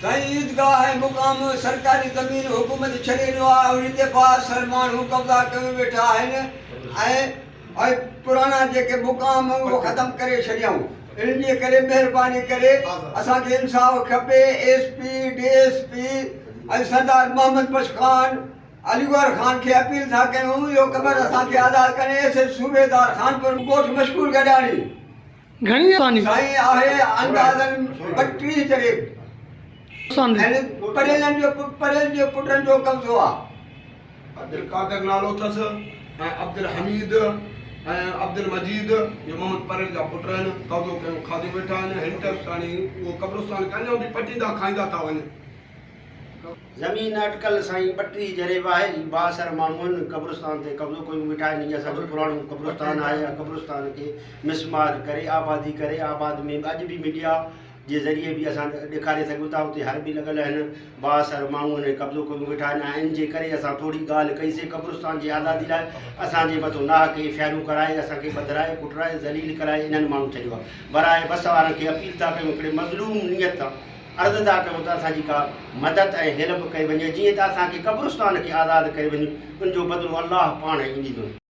साईं ईदगाह है मुक़ाम सरकारी ज़मीन हुकूमत छॾे ॾिनो आहे उन ते बासर माण्हू कब्ज़ा करे वेठा आहिनि ऐं पुराणा जेके मुक़ाम उहो ख़तमु करे छॾियऊं। इन जे करे महिरबानी करे असांखे इंसाफ़ खपे। SP DSP ऐं सरदार मोहम्मद बख्श ख़ान अलीगढ़ ख़ान खे अपील था कयूं इहो क़बर असांखे अदा करे। ऐसे सूबेदार ख़ानपुर ॻोठ मशकूर गॾाणी घणी आसानी साईं आहे अंदाज़न 32 जरे परेल जे पुटनि जो कब्ज़ो आहे। अब्दुल कादिर नालो अथसि ऐं अब्दुल हमीद ऐं अब्दुल मजीद इहे मोहम्मद परेल जा पुट आहिनि। कब्ज़ो कयूं खाधो वेठा आहिनि। हिन ताणी उहो क़ब्रिस्तान अञा बि पटींदा खाईंदा था वञनि। ज़मीन अटकल साईं 32 जरे आहे बासर माण्हू क़ब्रिस्तान ते कब्ज़ो कयूं वेठा आहिनि। इहा असांजो पुराणो क़ब्रिस्तान आहे। क़ब्रिस्तान खे मिसमार करे आबादी करे आबाद में अॼु बि मीडिया जे ज़रिए बि असां ॾेखारे सघूं था। उते हर बि लॻल आहिनि। बासर माण्हू कब्ज़ो कयूं वेठा आहिनि। ऐं इन जे करे असां थोरी ॻाल्हि कईसीं क़ब्रिस्तान जी आज़ादी लाइ। असांजे मथां नाह के फ़ैरूं कराए असांखे बदिराए कुटराए ज़लील कराए इन्हनि माण्हू छॾियो आहे। बराए बस वारनि खे अपील था कयूं हिकिड़े मज़लूम नियत सां अर्ज़ु था कयूं त असांजी का मदद ऐं हेल्प कई वञे जीअं त असांखे क़ब्रिस्तान खे आज़ादु करे वञे। उनजो बदिलो अलाह पाण ई ॾींदो।